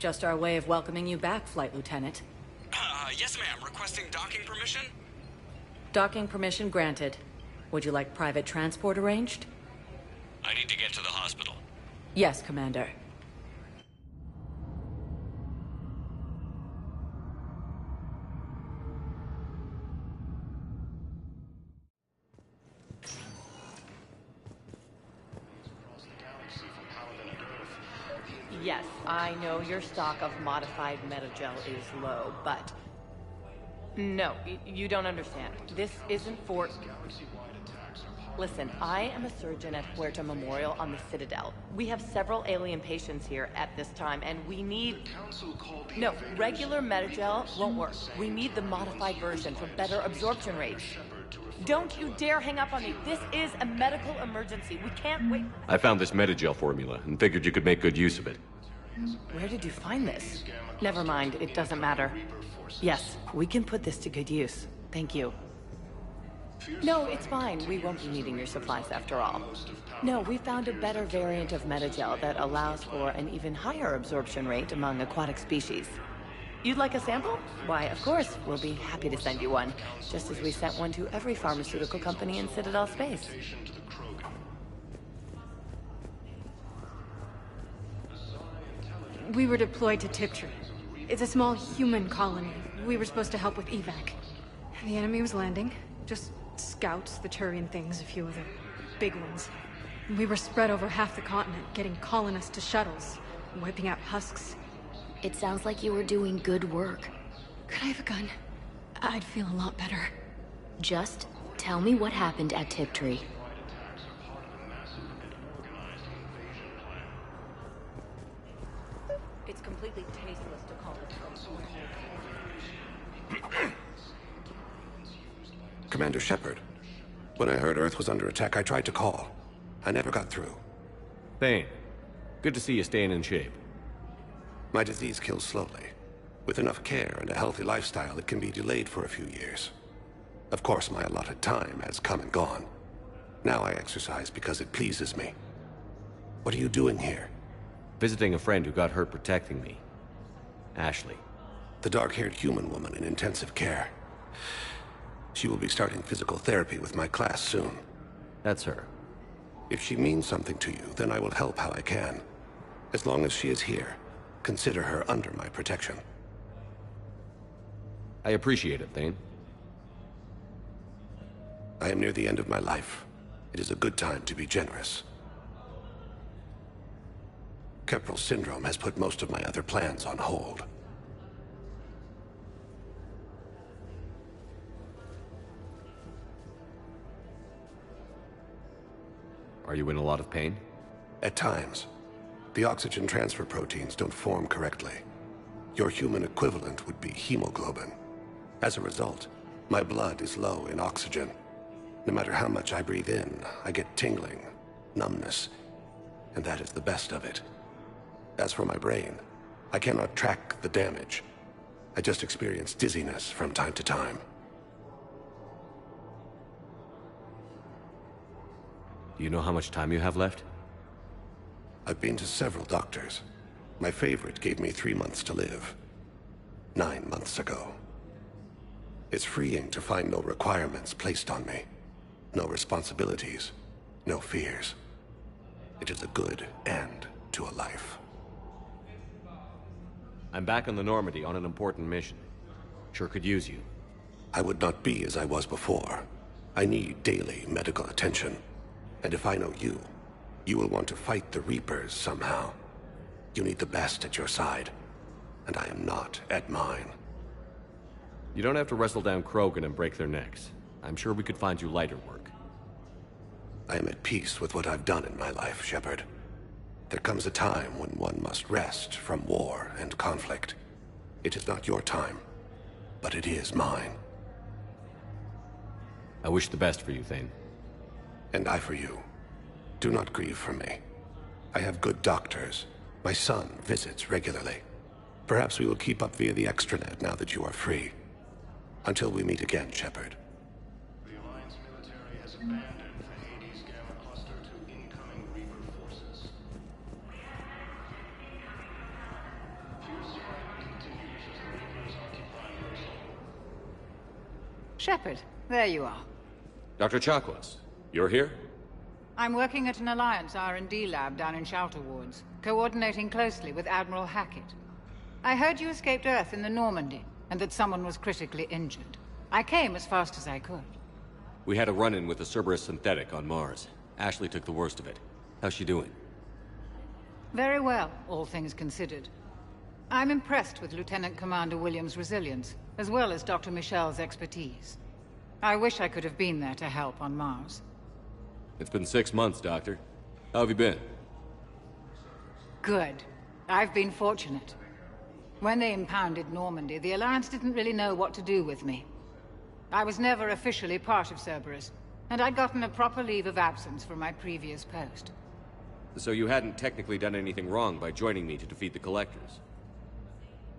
Just our way of welcoming you back, Flight Lieutenant. Yes, ma'am. Requesting docking permission? Docking permission granted. Would you like private transport arranged? I need to get to the hospital. Yes, Commander. Yes, I know your stock of modified metagel is low, but... No, you don't understand. This isn't for... Listen, I am a surgeon at Huerta Memorial on the Citadel. We have several alien patients here at this time, and we need... No, regular metagel won't work. We need the modified version for better absorption rates. Don't you dare hang up on me. This is a medical emergency. We can't wait. I found this metagel formula and figured you could make good use of it. Where did you find this? Never mind, it doesn't matter. Yes, we can put this to good use. Thank you. No, it's fine. We won't be needing your supplies after all. No, we found a better variant of metagel that allows for an even higher absorption rate among aquatic species. You'd like a sample? Why, of course, we'll be happy to send you one, just as we sent one to every pharmaceutical company in Citadel space. We were deployed to Tiptree. It's a small human colony. We were supposed to help with evac. The enemy was landing. Just scouts, the Turian things, a few of the big ones. We were spread over half the continent, getting colonists to shuttles, wiping out husks. It sounds like you were doing good work. Could I have a gun? I'd feel a lot better. Just tell me what happened at Tiptree. It's completely tasteless to call it. Commander Shepard, when I heard Earth was under attack, I tried to call. I never got through. Thane, good to see you staying in shape. My disease kills slowly. With enough care and a healthy lifestyle, it can be delayed for a few years. Of course, my allotted time has come and gone. Now I exercise because it pleases me. What are you doing here? Visiting a friend who got hurt protecting me. Ashley. The dark-haired human woman in intensive care. She will be starting physical therapy with my class soon. That's her. If she means something to you, then I will help how I can. As long as she is here, consider her under my protection. I appreciate it, Thane. I am near the end of my life. It is a good time to be generous. Keppel syndrome has put most of my other plans on hold. Are you in a lot of pain? At times. The oxygen transfer proteins don't form correctly. Your human equivalent would be hemoglobin. As a result, my blood is low in oxygen. No matter how much I breathe in, I get tingling, numbness, and that is the best of it. As for my brain, I cannot track the damage. I just experience dizziness from time to time. Do you know how much time you have left? I've been to several doctors. My favorite gave me 3 months to live. 9 months ago. It's freeing to find no requirements placed on me. No responsibilities. No fears. It is a good end to a life. I'm back on the Normandy on an important mission. Sure could use you. I would not be as I was before. I need daily medical attention. And if I know you, you will want to fight the Reapers somehow. You need the best at your side, and I am not at mine. You don't have to wrestle down Krogan and break their necks. I'm sure we could find you lighter work. I am at peace with what I've done in my life, Shepard. There comes a time when one must rest from war and conflict. It is not your time, but it is mine. I wish the best for you, Thane. And I for you. Do not grieve for me. I have good doctors. My son visits regularly. Perhaps we will keep up via the extranet now that you are free. Until we meet again, Shepard. The Alliance military has abandoned the Hades Gamma Cluster to incoming Reaper forces. Fuse Shepard, there you are. Dr. Chakwas, you're here? I'm working at an Alliance R&D lab down in Shelter Wards, coordinating closely with Admiral Hackett. I heard you escaped Earth in the Normandy, and that someone was critically injured. I came as fast as I could. We had a run-in with a Cerberus synthetic on Mars. Ashley took the worst of it. How's she doing? Very well, all things considered. I'm impressed with Lieutenant Commander Williams' resilience, as well as Dr. Michel's expertise. I wish I could have been there to help on Mars. It's been 6 months, Doctor. How have you been? Good. I've been fortunate. When they impounded Normandy, the Alliance didn't really know what to do with me. I was never officially part of Cerberus, and I'd gotten a proper leave of absence from my previous post. So you hadn't technically done anything wrong by joining me to defeat the Collectors?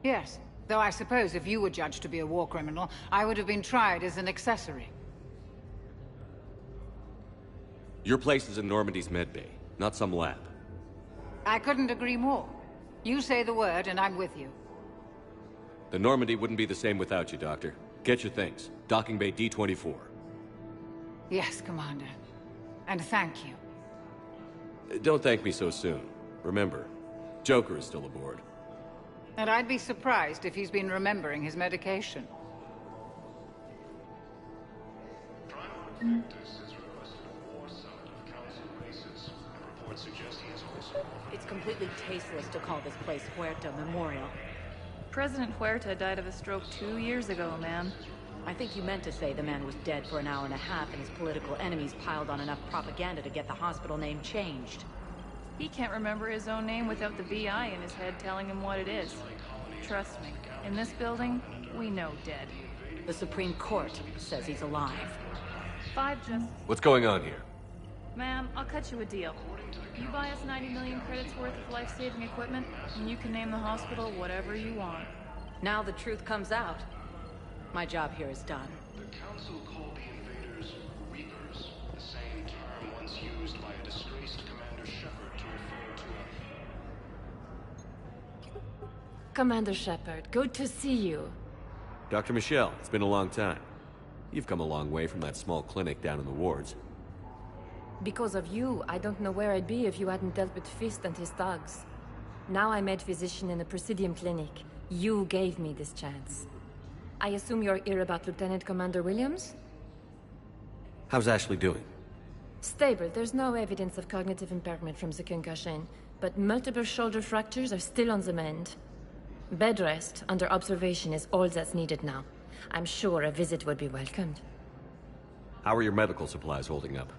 Yes, though I suppose if you were judged to be a war criminal, I would have been tried as an accessory. Your place is in Normandy's medbay, not some lab. I couldn't agree more. You say the word, and I'm with you. The Normandy wouldn't be the same without you, Doctor. Get your things. Docking Bay D-24. Yes, Commander. And thank you. Don't thank me so soon. Remember, Joker is still aboard. And I'd be surprised if he's been remembering his medication. It's completely tasteless to call this place Huerta Memorial. President Huerta died of a stroke 2 years ago, ma'am. I think you meant to say the man was dead for an hour and a half and his political enemies piled on enough propaganda to get the hospital name changed. He can't remember his own name without the VI in his head telling him what it is. Trust me, in this building, we know dead. The Supreme Court says he's alive. 5 justices. What's going on here? Ma'am, I'll cut you a deal. You buy us 90 million credits worth of life-saving equipment, and you can name the hospital whatever you want. Now the truth comes out. My job here is done. The Council called the invaders Reapers, the same term once used by a disgraced Commander Shepard to refer to a... Commander Shepard, good to see you. Dr. Michel, it's been a long time. You've come a long way from that small clinic down in the wards. Because of you, I don't know where I'd be if you hadn't dealt with Fist and his thugs. Now I'm head physician in the Presidium Clinic. You gave me this chance. I assume you're here about Lieutenant Commander Williams? How's Ashley doing? Stable. There's no evidence of cognitive impairment from the concussion, but multiple shoulder fractures are still on the mend. Bed rest under observation is all that's needed now. I'm sure a visit would be welcomed. How are your medical supplies holding up?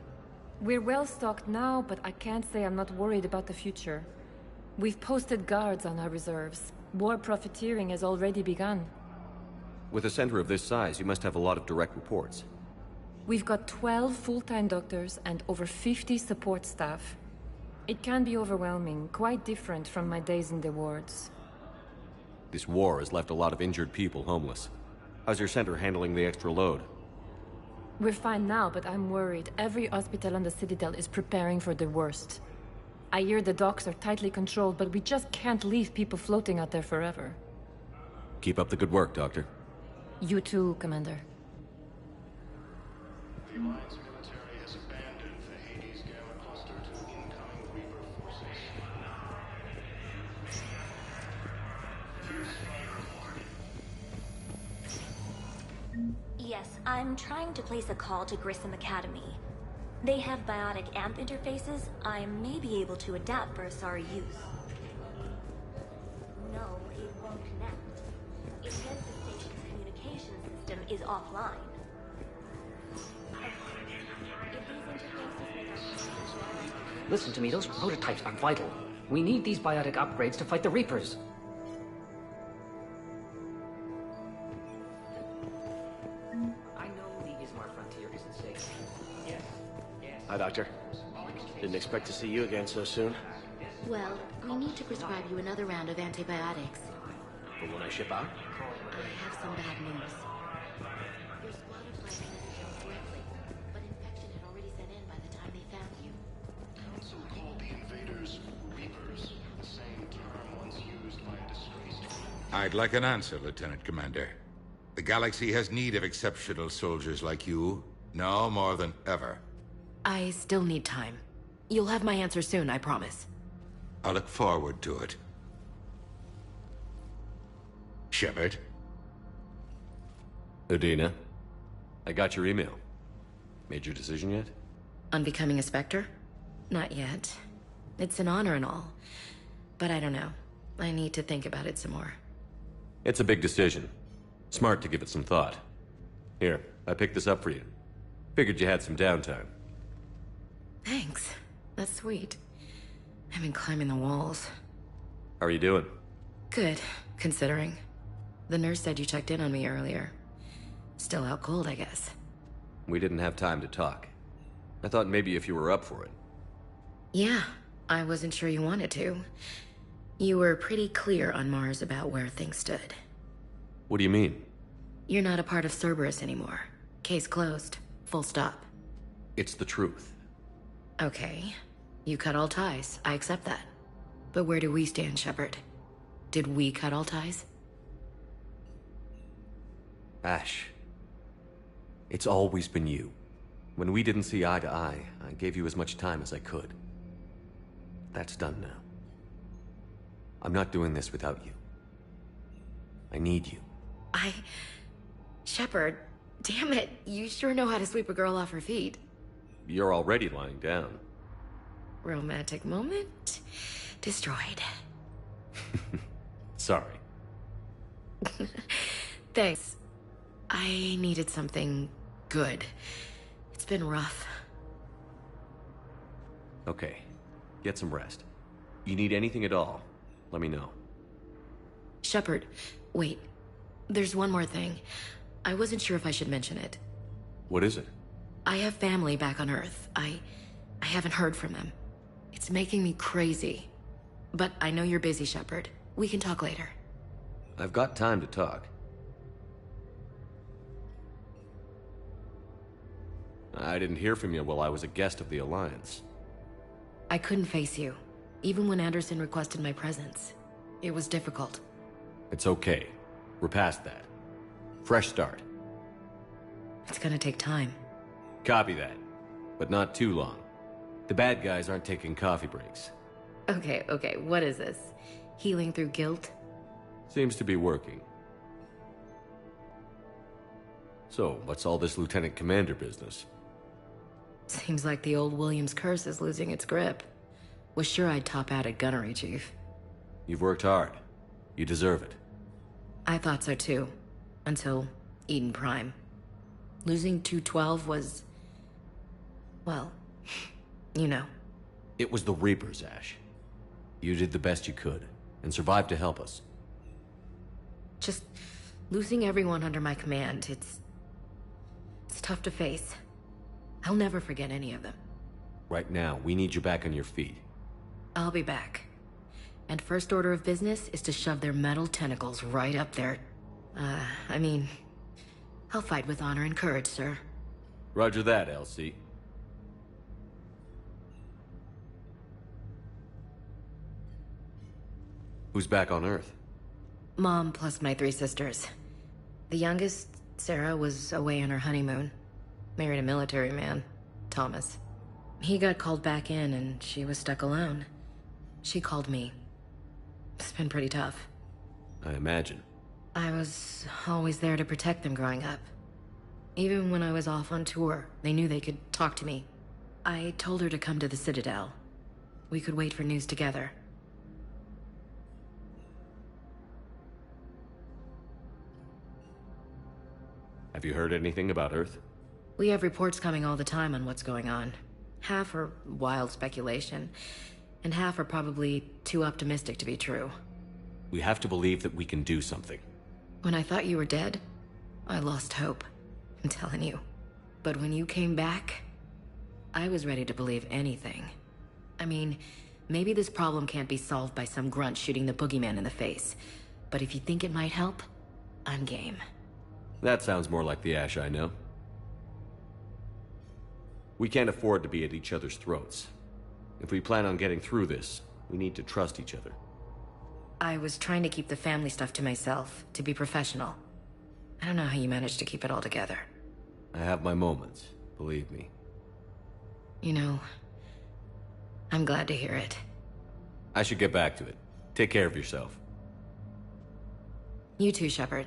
We're well stocked now, but I can't say I'm not worried about the future. We've posted guards on our reserves. War profiteering has already begun. With a center of this size, you must have a lot of direct reports. We've got 12 full-time doctors and over 50 support staff. It can be overwhelming, quite different from my days in the wards. This war has left a lot of injured people homeless. How's your center handling the extra load? We're fine now, but I'm worried. Every hospital on the Citadel is preparing for the worst. I hear the docks are tightly controlled, but we just can't leave people floating out there forever. Keep up the good work, Doctor. You too, Commander. The Alliance military has abandoned the Hades Gamma cluster to incoming Reaper forces. Yes, I'm trying to place a call to Grissom Academy. They have biotic AMP interfaces I may be able to adapt for Asari use. No, it won't connect. It says the station's communication system is offline. Listen to me, those prototypes are vital. We need these biotic upgrades to fight the Reapers. I know the Ismar frontier isn't safe. Yes. Hi, Doctor. Didn't expect to see you again so soon. Well, we need to prescribe you another round of antibiotics. But when I ship out? I have some bad news. Your squad applied metagel's correctly, but infection had already set in by the time they found you. Council called the invaders Reapers, the same term once used by a disgraced... I'd like an answer, Lieutenant Commander. The galaxy has need of exceptional soldiers like you, now more than ever. I still need time. You'll have my answer soon, I promise. I look forward to it. Shepard? Udina, I got your email. Made your decision yet? On becoming a Spectre? Not yet. It's an honor and all. But I don't know. I need to think about it some more. It's a big decision. Smart to give it some thought. Here, I picked this up for you. Figured you had some downtime. Thanks. That's sweet. I've been climbing the walls. How are you doing? Good, considering. The nurse said you checked in on me earlier. Still out cold, I guess. We didn't have time to talk. I thought maybe if you were up for it. Yeah, I wasn't sure you wanted to. You were pretty clear on Mars about where things stood. What do you mean? You're not a part of Cerberus anymore. Case closed. Full stop. It's the truth. Okay. You cut all ties. I accept that. But where do we stand, Shepard? Did we cut all ties? Ash. It's always been you. When we didn't see eye to eye, I gave you as much time as I could. That's done now. I'm not doing this without you. I need you. Shepard, damn it. You sure know how to sweep a girl off her feet. You're already lying down. Romantic moment destroyed. Sorry. Thanks. I needed something good. It's been rough. Okay. Get some rest. You need anything at all, let me know. Shepard, wait. There's one more thing. I wasn't sure if I should mention it. What is it? I have family back on Earth. I haven't heard from them. It's making me crazy. But I know you're busy, Shepard. We can talk later. I've got time to talk. I didn't hear from you while I was a guest of the Alliance. I couldn't face you, even when Anderson requested my presence. It was difficult. It's okay. We're past that. Fresh start. It's gonna take time. Copy that. But not too long. The bad guys aren't taking coffee breaks. Okay, what is this? Healing through guilt? Seems to be working. So, what's all this Lieutenant Commander business? Seems like the old Williams curse is losing its grip. Was sure I'd top out at gunnery, Chief. You've worked hard. You deserve it. I thought so too. Until Eden Prime. Losing 212 was... well, you know. It was the Reapers, Ash. You did the best you could, and survived to help us. Just losing everyone under my command, it's tough to face. I'll never forget any of them. Right now, we need you back on your feet. I'll be back. And first order of business is to shove their metal tentacles right up there. I'll fight with honor and courage, sir. Roger that, Elsie. Who's back on Earth? Mom plus my 3 sisters. The youngest, Sarah, was away on her honeymoon. Married a military man, Thomas. He got called back in and she was stuck alone. She called me. It's been pretty tough. I imagine. I was always there to protect them growing up. Even when I was off on tour, they knew they could talk to me. I told her to come to the Citadel. We could wait for news together. Have you heard anything about Earth? We have reports coming all the time on what's going on. Half are wild speculation, and half are probably too optimistic to be true. We have to believe that we can do something. When I thought you were dead, I lost hope. I'm telling you. But when you came back, I was ready to believe anything. I mean, maybe this problem can't be solved by some grunt shooting the boogeyman in the face. But if you think it might help, I'm game. That sounds more like the Ash I know. We can't afford to be at each other's throats. If we plan on getting through this, we need to trust each other. I was trying to keep the family stuff to myself, to be professional. I don't know how you managed to keep it all together. I have my moments, believe me. You know, I'm glad to hear it. I should get back to it. Take care of yourself. You too, Shepard.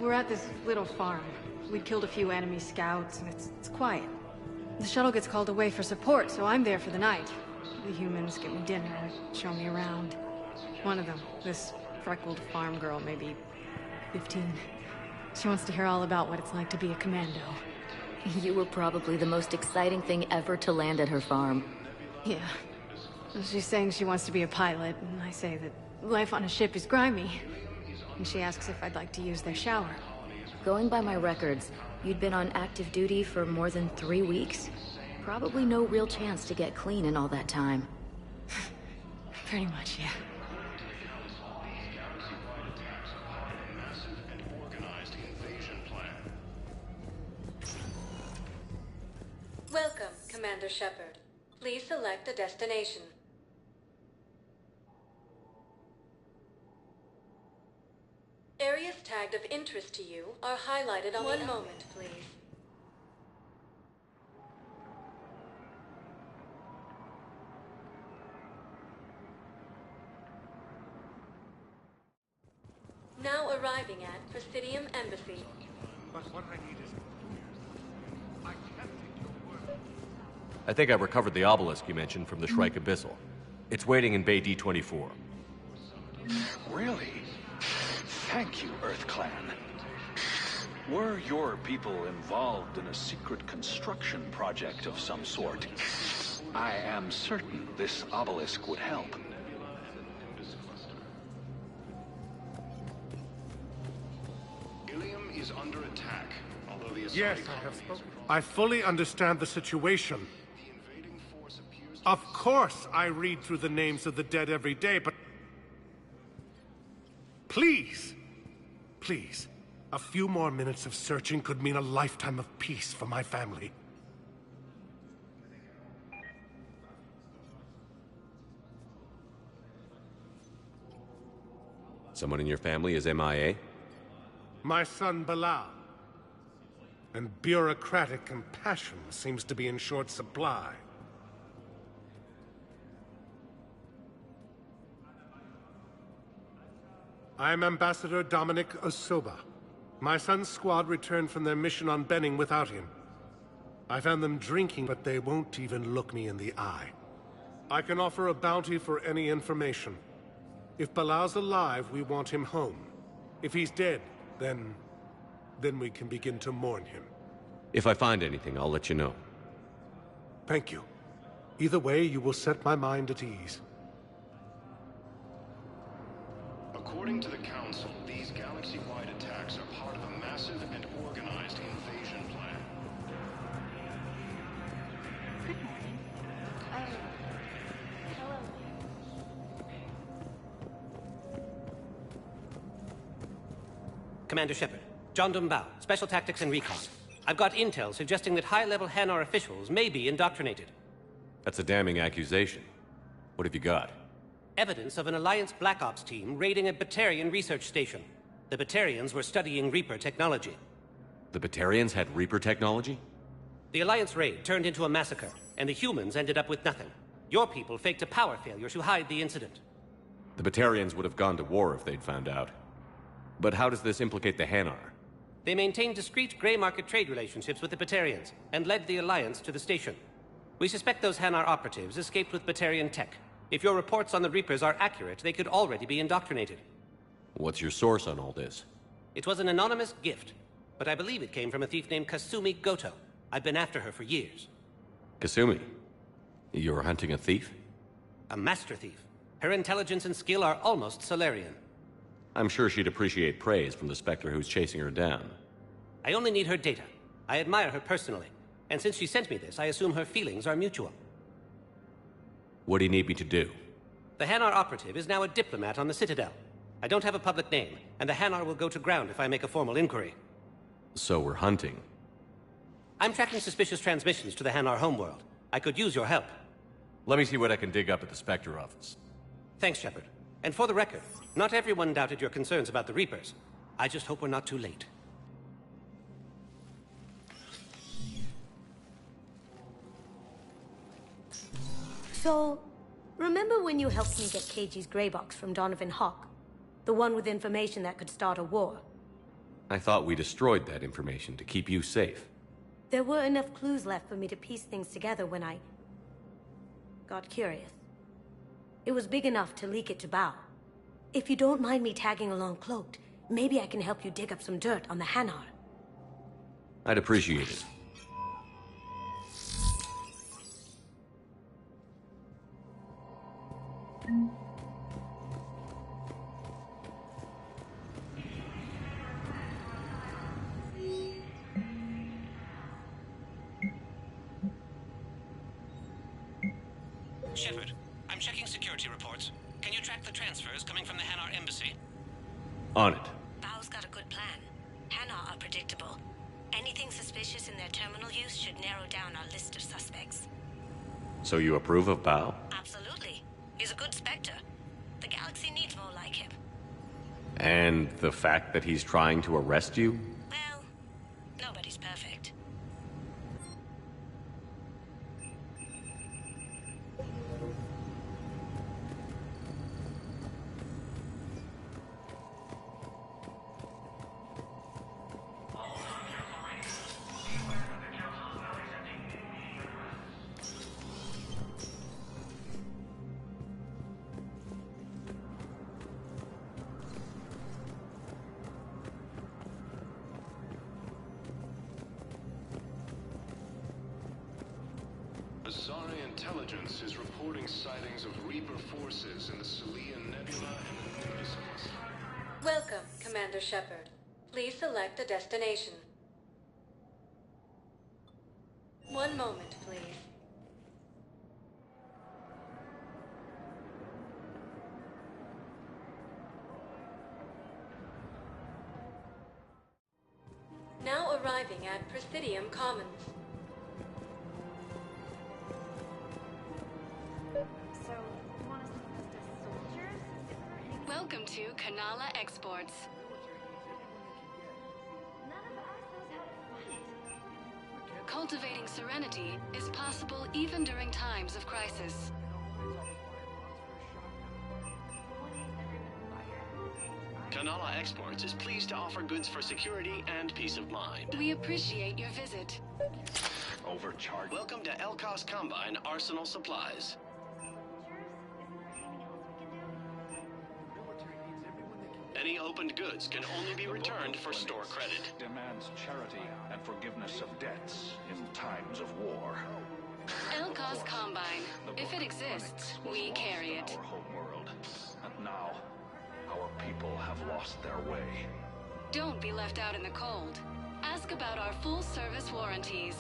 We're at this little farm. We killed a few enemy scouts, and it's quiet. The shuttle gets called away for support, so I'm there for the night. The humans get me dinner and show me around. One of them, this freckled farm girl, maybe 15. She wants to hear all about what it's like to be a commando. You were probably the most exciting thing ever to land at her farm. Yeah. She's saying she wants to be a pilot, and I say that life on a ship is grimy. And she asks if I'd like to use their shower. Going by my records, you'd been on active duty for more than 3 weeks. Probably no real chance to get clean in all that time. Pretty much, yeah. Welcome, Commander Shepard. Please select a destination. Areas tagged of interest to you are highlighted on One moment, please. Now arriving at Presidium Embassy. But what I need is... I can't take your word. I think I recovered the obelisk you mentioned from the Shrike Abyssal. It's waiting in Bay D-24. Really? Thank you, Earth Clan. Were your people involved in a secret construction project of some sort, I am certain this obelisk would help. Ilium is under attack, although the Yes, I have spoken. I fully understand the situation. Of course I read through the names of the dead every day, but... Please! Please. A few more minutes of searching could mean a lifetime of peace for my family. Someone in your family is MIA? My son, Bilal. And bureaucratic compassion seems to be in short supply. I am Ambassador Dominic Osoba. My son's squad returned from their mission on Benning without him. I found them drinking, but they won't even look me in the eye. I can offer a bounty for any information. If Bilal's alive, we want him home. If he's dead, then we can begin to mourn him. If I find anything, I'll let you know. Thank you. Either way, you will set my mind at ease. According to the Council, these galaxy-wide attacks are part of a massive and organized invasion plan. Good morning. Hello. Commander Shepard, John Dumbao, Special Tactics and Recon. I've got intel suggesting that high-level Hanar officials may be indoctrinated. That's a damning accusation. What have you got? Evidence of an Alliance Black Ops team raiding a Batarian research station. The Batarians were studying Reaper technology. The Batarians had Reaper technology? The Alliance raid turned into a massacre, and the humans ended up with nothing. Your people faked a power failure to hide the incident. The Batarians would have gone to war if they'd found out. But how does this implicate the Hanar? They maintained discreet gray market trade relationships with the Batarians, and led the Alliance to the station. We suspect those Hanar operatives escaped with Batarian tech. If your reports on the Reapers are accurate, they could already be indoctrinated. What's your source on all this? It was an anonymous gift, but I believe it came from a thief named Kasumi Goto. I've been after her for years. Kasumi? You're hunting a thief? A master thief. Her intelligence and skill are almost Solarian. I'm sure she'd appreciate praise from the Spectre who's chasing her down. I only need her data. I admire her personally, and since she sent me this, I assume her feelings are mutual. What do you need me to do? The Hanar operative is now a diplomat on the Citadel. I don't have a public name, and the Hanar will go to ground if I make a formal inquiry. So we're hunting. I'm tracking suspicious transmissions to the Hanar homeworld. I could use your help. Let me see what I can dig up at the Spectre office. Thanks, Shepard. And for the record, not everyone doubted your concerns about the Reapers. I just hope we're not too late. So, remember when you helped me get KG's grey box from Donovan Hawk? The one with information that could start a war? I thought we destroyed that information to keep you safe. There were enough clues left for me to piece things together when I got curious. It was big enough to leak it to Bao. If you don't mind me tagging along cloaked, maybe I can help you dig up some dirt on the Hanar. I'd appreciate it. Shepard, I'm checking security reports. Can you track the transfers coming from the Hanar embassy? On it. Bao's got a good plan. Hanar are predictable. Anything suspicious in their terminal use should narrow down our list of suspects. So you approve of Bao? Absolutely. He's a good Spectre. The galaxy needs more like him. And the fact that he's trying to arrest you? Well, nobody's perfect. Azari intelligence is reporting sightings of Reaper forces in the Selian Nebula and the Nimbus. Welcome, Commander Shepard. Please select a destination. One moment, please. Now arriving at Presidium Commons. Welcome to Callamastia. Cultivating serenity is possible even during times of crisis. Canala Exports is pleased to offer goods for security and peace of mind. We appreciate your visit. Overcharged. Welcome to Elkos Combine Arsenal Supplies. Any opened goods can only be returned for store credit. Demands charity and forgiveness of debts in times of war. Elkos Combine. If it exists, we carry it. Our home world. And now, our people have lost their way. Don't be left out in the cold. Ask about our full-service warranties.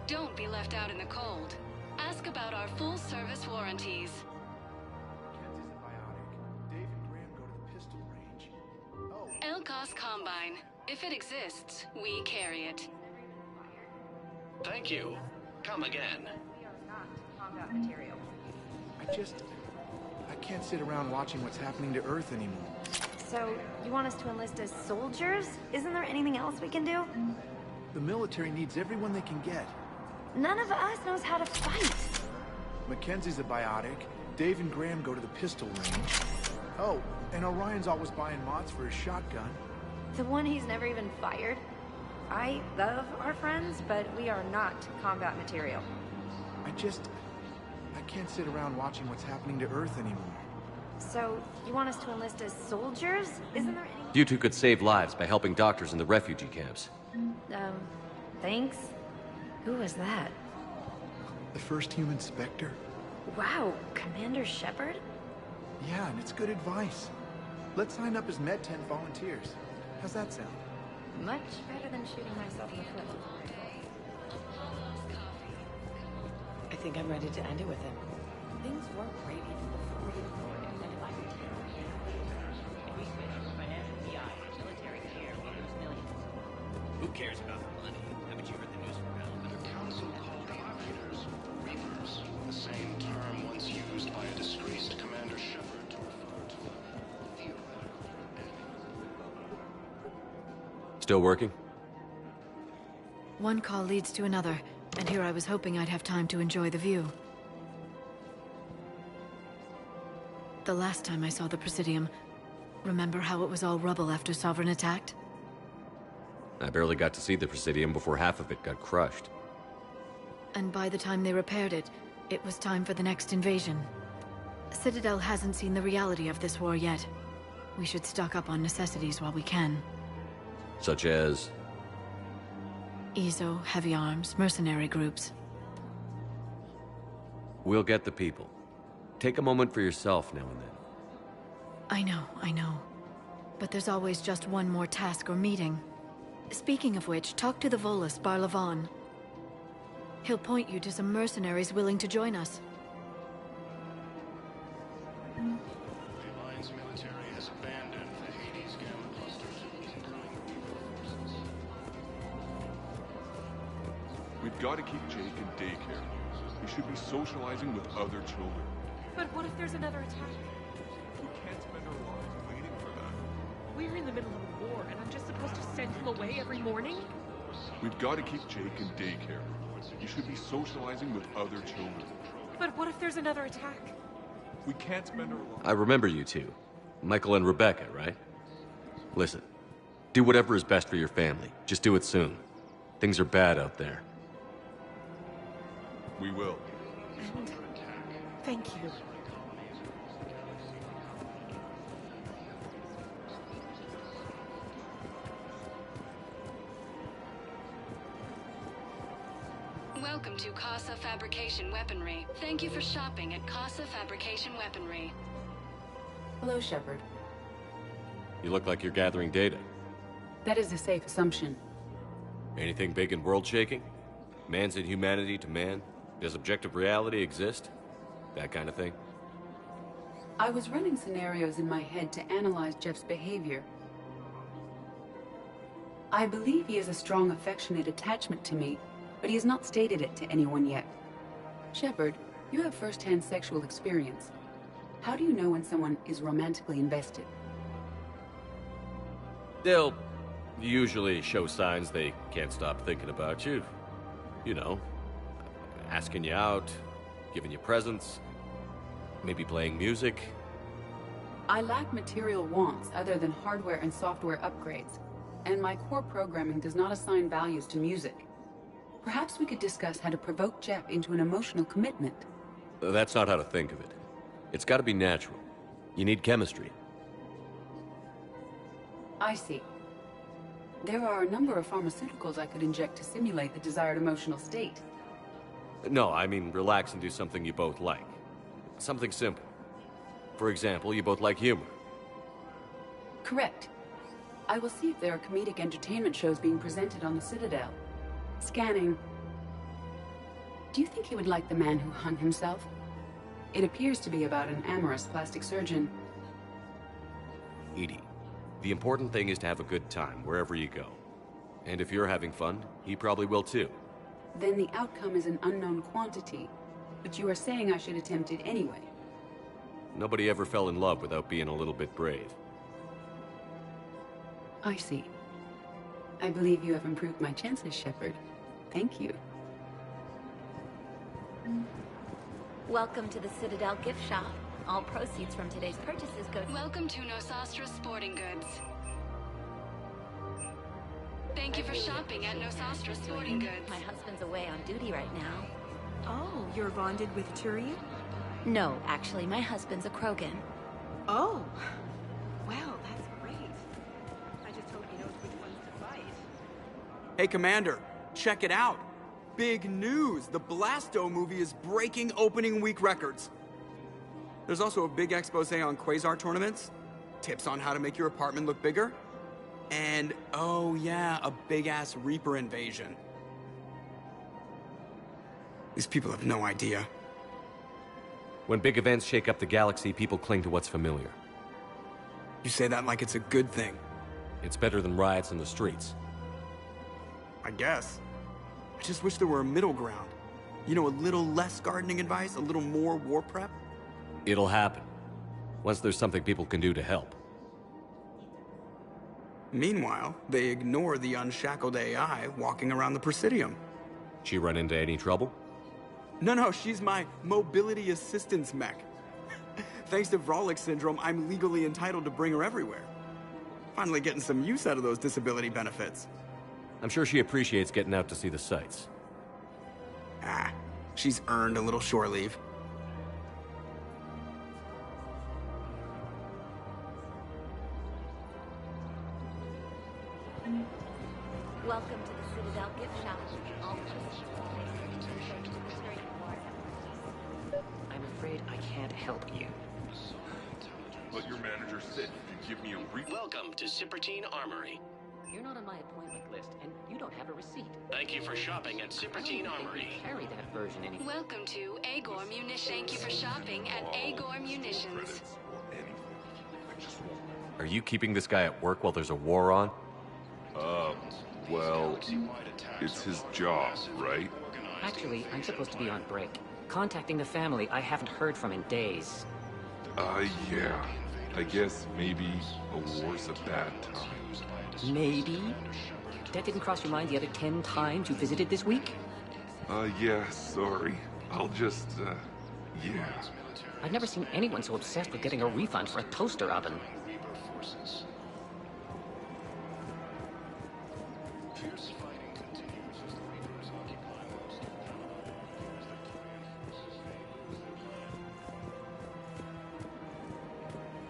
Don't be left out in the cold. Ask about our full-service warranties. Elkos Combine. If it exists, we carry it. Thank you. Come again. I can't sit around watching what's happening to Earth anymore. So, you want us to enlist as soldiers? Isn't there anything else we can do? The military needs everyone they can get. None of us knows how to fight. Mackenzie's a biotic. Dave and Graham go to the pistol range. Oh, and Orion's always buying mods for his shotgun. The one he's never even fired? I love our friends, but we are not combat material. I can't sit around watching what's happening to Earth anymore. So, you want us to enlist as soldiers? Isn't there any... You two could save lives by helping doctors in the refugee camps. Thanks. Who was that? The first human Spectre? Wow, Commander Shepard? Yeah, and it's good advice. Let's sign up as Med-10 volunteers. How's that sound? Much better than shooting myself in the foot. I think I'm ready to end it with him. Things weren't great even before we deployed, and if I could tell you, if we switch from financial PI to military care, we lose millions. Who cares about the money? Haven't you heard the news from Val? The council called them operators, reapers, the same term once used by a disgraced Commander Shepard to refer to a theoretical enemy. Still working? One call leads to another, and here I was hoping I'd have time to enjoy the view. The last time I saw the Presidium, remember how it was all rubble after Sovereign attacked? I barely got to see the Presidium before half of it got crushed. And by the time they repaired it, it was time for the next invasion. Citadel hasn't seen the reality of this war yet. We should stock up on necessities while we can. Such as? EZO, heavy arms, mercenary groups. We'll get the people. Take a moment for yourself now and then. I know. But there's always just one more task or meeting. Speaking of which, talk to the Volus, Barlavan. He'll point you to some mercenaries willing to join us. The Alliance military has abandoned the Hades Gamma cluster to incoming Reaper forces. We've got to keep Jake in daycare. He should be socializing with other children. But what if there's another attack? We can't spend our lives waiting for that. We're in the middle of a war, and I'm just supposed to send him away every morning? We've got to keep Jake in daycare. He should be socializing with other children. But what if there's another attack? We can't spend our lives... I remember you two. Michael and Rebecca, right? Listen, do whatever is best for your family. Just do it soon. Things are bad out there. We will. And thank you. Welcome to Casa Fabrication Weaponry. Thank you for shopping at Casa Fabrication Weaponry. Hello, Shepard. You look like you're gathering data. That is a safe assumption. Anything big and world-shaking? Man's inhumanity to man? Does objective reality exist? That kind of thing? I was running scenarios in my head to analyze Jeff's behavior. I believe he has a strong affectionate attachment to me, but he has not stated it to anyone yet. Shepard, you have first-hand sexual experience. How do you know when someone is romantically invested? They'll usually show signs they can't stop thinking about you. You know, asking you out, giving you presents, maybe playing music. I lack material wants other than hardware and software upgrades, and my core programming does not assign values to music. Perhaps we could discuss how to provoke Jeff into an emotional commitment. That's not how to think of it. It's got to be natural. You need chemistry. I see. There are a number of pharmaceuticals I could inject to simulate the desired emotional state. No, I mean relax and do something you both like. Something simple. For example, you both like humor. Correct. I will see if there are comedic entertainment shows being presented on the Citadel. Scanning. Do you think he would like The Man Who Hung Himself? It appears to be about an amorous plastic surgeon. Edie, the important thing is to have a good time wherever you go. And if you're having fun, he probably will too. Then the outcome is an unknown quantity. But you are saying I should attempt it anyway. Nobody ever fell in love without being a little bit brave. I see. I believe you have improved my chances, Shepard. Thank you. Welcome to the Citadel gift shop. All proceeds from today's purchases go to... Welcome to Nosastra Sporting Goods. Thank you for shopping at Nosastra Sporting Goods. My husband's away on duty right now. Oh, you're bonded with Turian? No, actually, my husband's a Krogan. Oh. Well, that's great. I just hope he knows which ones to fight. Hey, Commander, check it out. Big news! The Blasto movie is breaking opening week records. There's also a big expose on Quasar tournaments, tips on how to make your apartment look bigger, and, oh yeah, a big-ass Reaper invasion. These people have no idea. When big events shake up the galaxy, people cling to what's familiar. You say that like it's a good thing. It's better than riots in the streets. I guess. I just wish there were a middle ground. You know, a little less gardening advice, a little more war prep. It'll happen. Once there's something people can do to help. Meanwhile, they ignore the unshackled AI walking around the Presidium. She run into any trouble? No, she's my mobility assistance mech. Thanks to Vrolic syndrome, I'm legally entitled to bring her everywhere. Finally getting some use out of those disability benefits. I'm sure she appreciates getting out to see the sights. Ah, she's earned a little shore leave. Welcome to the Citadel gift shop. I'm afraid I can't help you. Let your manager sit and give me a Welcome to Sippertine Armory. You're not on my appointment list, and you don't have a receipt. Thank you for shopping at Sippertine Armory. Carry that version anymore. Welcome to Agor Munitions. Thank you for shopping at Agor Munitions. Are you keeping this guy at work while there's a war on? Well, it's his job, right? Actually, I'm supposed to be on break. Contacting the family I haven't heard from in days. Yeah. I guess maybe a war's a bad time. Maybe? That didn't cross your mind the other 10 times you visited this week? Yeah, sorry. I'll just, yeah. I've never seen anyone so obsessed with getting a refund for a toaster oven.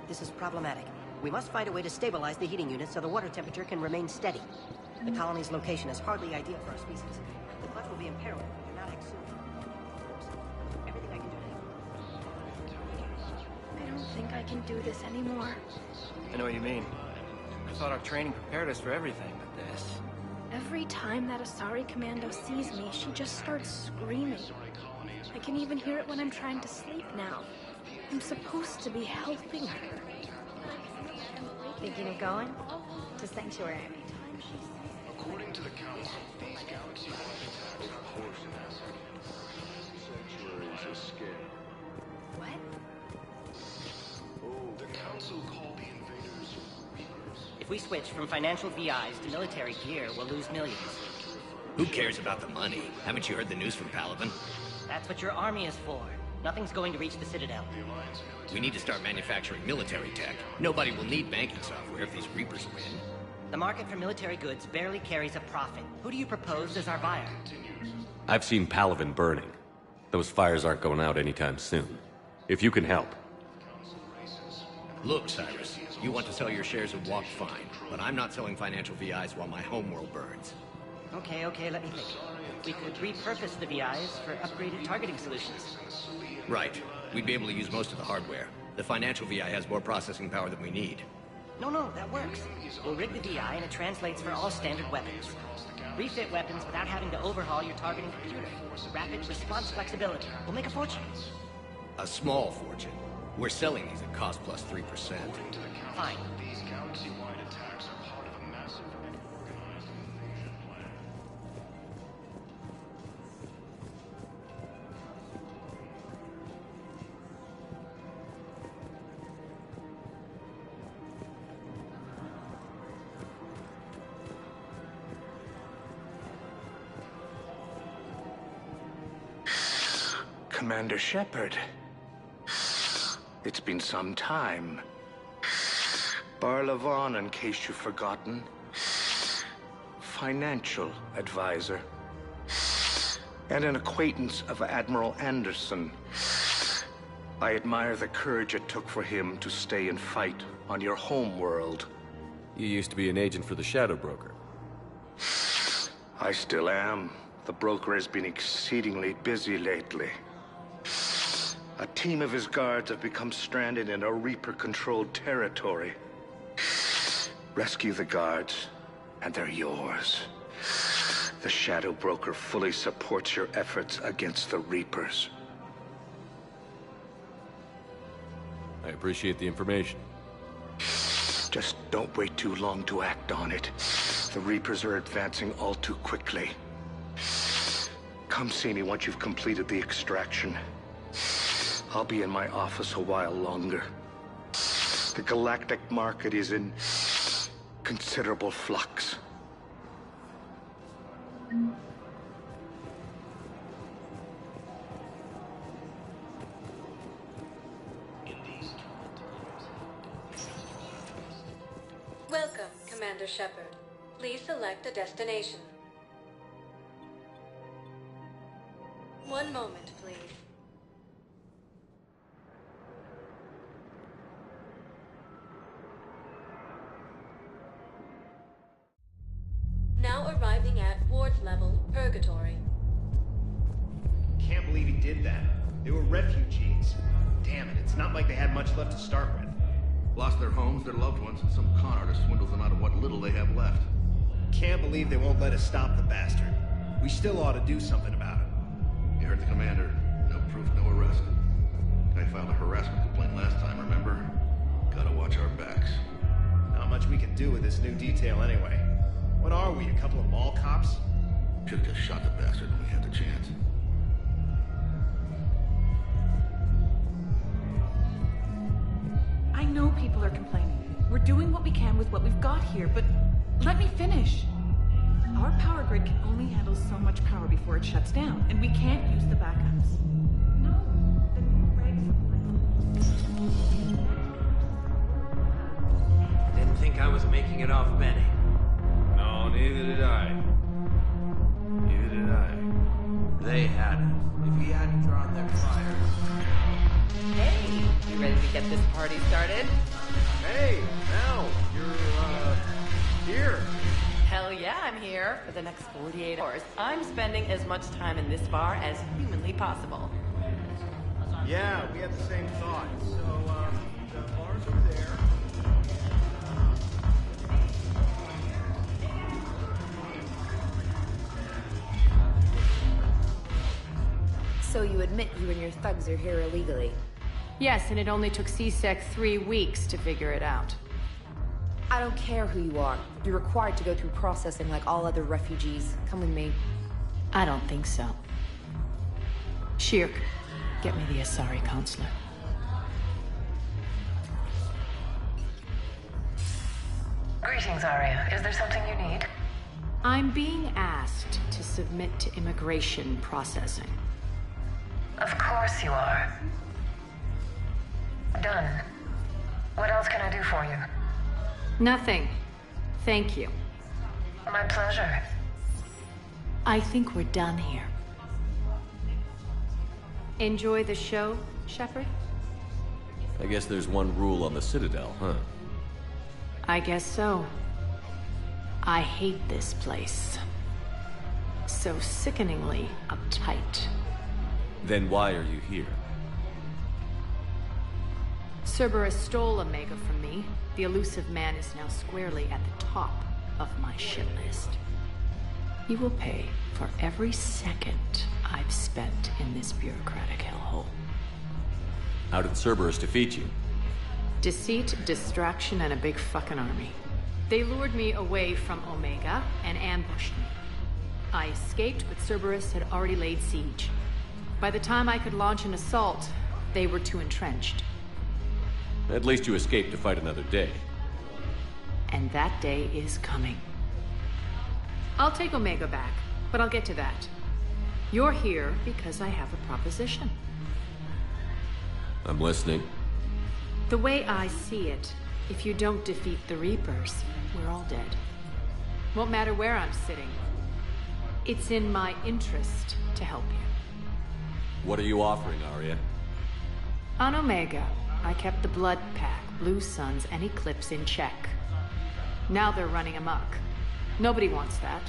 This is problematic. We must find a way to stabilize the heating unit so the water temperature can remain steady. The colony's location is hardly ideal for our species. The clutch will be imperiled if we do not act soon. Everything I can do to help. I don't think I can do this anymore. I know what you mean. I thought our training prepared us for everything but this. Every time that Asari commando sees me, she just starts screaming. I can even hear it when I'm trying to sleep now. I'm supposed to be helping her. Thinking of going? To Sanctuary. According to the Council, these galaxy-wide attacks are poisonous. Sanctuary's a scam. What? The Council called the invaders Reapers. If we switch from financial VIs to military gear, we'll lose millions. Who cares about the money? Haven't you heard the news from Palaven? That's what your army is for. Nothing's going to reach the Citadel. We need to start manufacturing military tech. Nobody will need banking software if these Reapers win. The market for military goods barely carries a profit. Who do you propose as our buyer? I've seen Palaven burning. Those fires aren't going out anytime soon. If you can help. Look, Cyrus, you want to sell your shares of Walk fine, but I'm not selling financial VIs while my homeworld burns. Okay, let me think. We could repurpose the VIs for upgraded targeting solutions. Right. We'd be able to use most of the hardware. The financial VI has more processing power than we need. No, that works. We'll rig the VI and it translates for all standard weapons. Refit weapons without having to overhaul your targeting computer. Rapid response flexibility. We'll make a fortune. A small fortune. We're selling these at cost plus 3%. Fine. These galaxy-wide attacks are part of a massive and organized invasion plan. Commander Shepard. It's been some time. Barlavon, in case you've forgotten. Financial advisor. And an acquaintance of Admiral Anderson. I admire the courage it took for him to stay and fight on your home world. You used to be an agent for the Shadow Broker. I still am. The broker has been exceedingly busy lately. A team of his guards have become stranded in a Reaper-controlled territory. Rescue the guards, and they're yours. The Shadow Broker fully supports your efforts against the Reapers. I appreciate the information. Just don't wait too long to act on it. The Reapers are advancing all too quickly. Come see me once you've completed the extraction. I'll be in my office a while longer. The galactic market is in considerable flux. Welcome, Commander Shepard. Please select a destination. One moment, please. Now arriving at ward level Purgatory. Can't believe he did that. They were refugees. Damn it, it's not like they had much left to start with. Lost their homes, their loved ones, and some con artist swindles them out of what little they have left. Can't believe they won't let us stop the bastard. We still ought to do something about it. You heard the commander. No proof, no arrest. Guy filed a harassment complaint last time, remember? Gotta watch our backs. Not much we can do with this new detail anyway. What are we, a couple of mall cops? Should've just shot the bastard when we had the chance. I know people are complaining. We're doing what we can with what we've got here, but let me finish. Our power grid can only handle so much power before it shuts down, and we can't use the backups. No, the regs. Didn't think I was making it off Benny. No, neither did I. Neither did I. They had it. If he hadn't drawn their fire. Hey, you ready to get this party started? Hey, Mel, you're, here. Hell yeah, I'm here for the next 48 hours. I'm spending as much time in this bar as humanly possible. Yeah, we had the same thought. So, the bar's over there. So you admit you and your thugs are here illegally? Yes, and it only took C-Sec 3 weeks to figure it out. I don't care who you are. You're required to go through processing like all other refugees. Come with me. I don't think so. Shirk, get me the Asari counselor. Greetings, Arya. Is there something you need? I'm being asked to submit to immigration processing. Of course you are. Done. What else can I do for you? Nothing. Thank you. My pleasure. I think we're done here. Enjoy the show, Shepard? I guess there's one rule on the Citadel, huh? I guess so. I hate this place. So sickeningly uptight. Then why are you here? Cerberus stole Omega from me. The elusive man is now squarely at the top of my shit list. He will pay for every second I've spent in this bureaucratic hellhole. How did Cerberus defeat you? Deceit, distraction, and a big fucking army. They lured me away from Omega and ambushed me. I escaped, but Cerberus had already laid siege. By the time I could launch an assault, they were too entrenched. At least you escaped to fight another day. And that day is coming. I'll take Omega back, but I'll get to that. You're here because I have a proposition. I'm listening. The way I see it, if you don't defeat the Reapers, we're all dead. Won't matter where I'm sitting. It's in my interest to help you. What are you offering, Arya? On Omega, I kept the Blood Pack, Blue Suns, and Eclipse in check. Now they're running amok. Nobody wants that.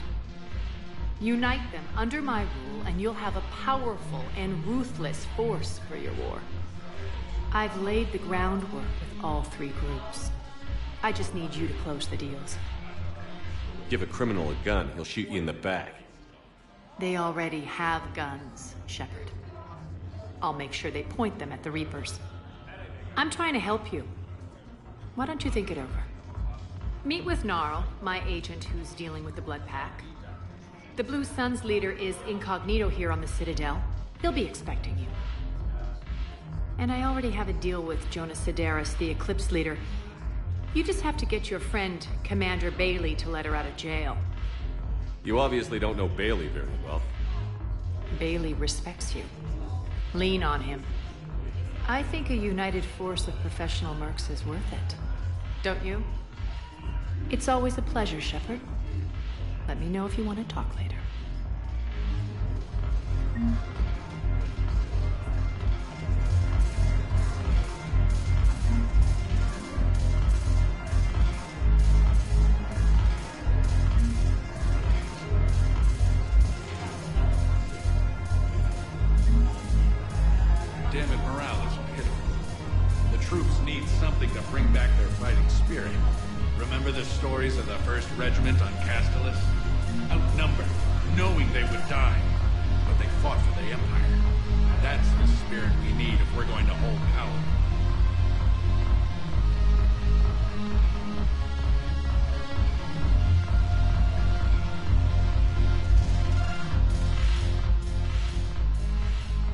Unite them under my rule, and you'll have a powerful and ruthless force for your war. I've laid the groundwork with all three groups. I just need you to close the deals. Give a criminal a gun, he'll shoot you in the back. They already have guns, Shepard. I'll make sure they point them at the Reapers. I'm trying to help you. Why don't you think it over? Meet with Gnarl, my agent who's dealing with the Blood Pack. The Blue Sun's leader is incognito here on the Citadel. He'll be expecting you. And I already have a deal with Jonas Sedaris, the Eclipse leader. You just have to get your friend, Commander Bailey, to let her out of jail. You obviously don't know Bailey very well. Bailey respects you. Lean on him. I think a united force of professional mercs is worth it. Don't you? It's always a pleasure, Shepard. Let me know if you want to talk later. Damn it, morale is pitiful. The troops need something to bring back their fighting spirit. Remember the stories of the 1st Regiment on Castellus? Outnumbered, knowing they would die, but they fought for the Empire. That's the spirit we need if we're going to hold power.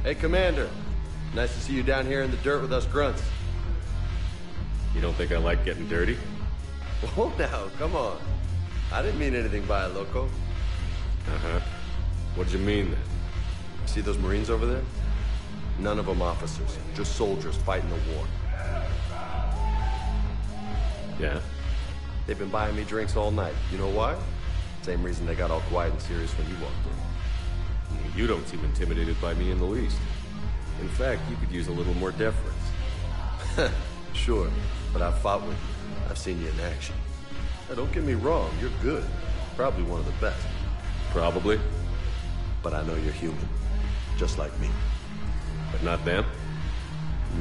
Hey, Commander. Nice to see you down here in the dirt with us grunts. You don't think I like getting dirty? Whoa now, come on. I didn't mean anything by it, loco. Uh-huh. What'd you mean then? See those Marines over there? None of them officers, just soldiers fighting the war. Yeah? They've been buying me drinks all night. You know why? Same reason they got all quiet and serious when you walked in. You don't seem intimidated by me in the least. In fact, you could use a little more deference. Sure, but I've fought with you. I've seen you in action. Now, don't get me wrong, you're good. Probably one of the best. Probably. But I know you're human. Just like me. But not them?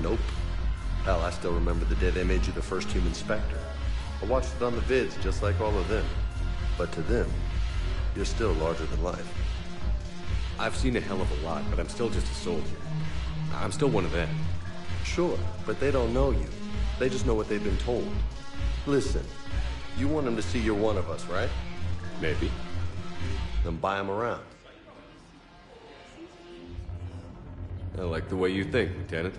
Nope. Hell, I still remember the day they made you the first human Spectre. I watched it on the vids, just like all of them. But to them, you're still larger than life. I've seen a hell of a lot, but I'm still just a soldier. I'm still one of them. Sure, but they don't know you. They just know what they've been told. Listen, you want them to see you're one of us, right? Maybe. Then buy them around. I like the way you think, Lieutenant.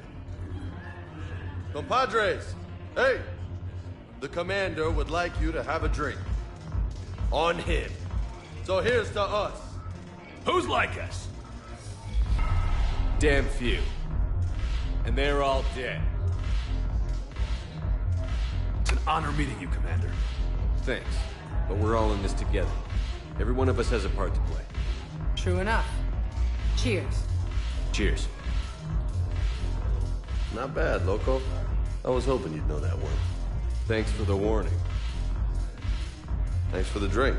Compadres! Hey! The commander would like you to have a drink. On him. So here's to us. Who's like us? Damn few. And they're all dead. It's an honor meeting you, Commander. Thanks. But we're all in this together. Every one of us has a part to play. True enough. Cheers. Cheers. Not bad, loco. I was hoping you'd know that one. Thanks for the warning. Thanks for the drink.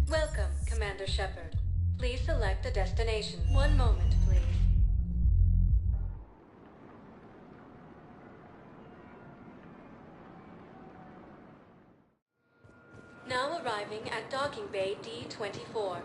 Welcome, Commander Shepard. Please select a destination. One moment, please. Now arriving at Docking Bay D-24.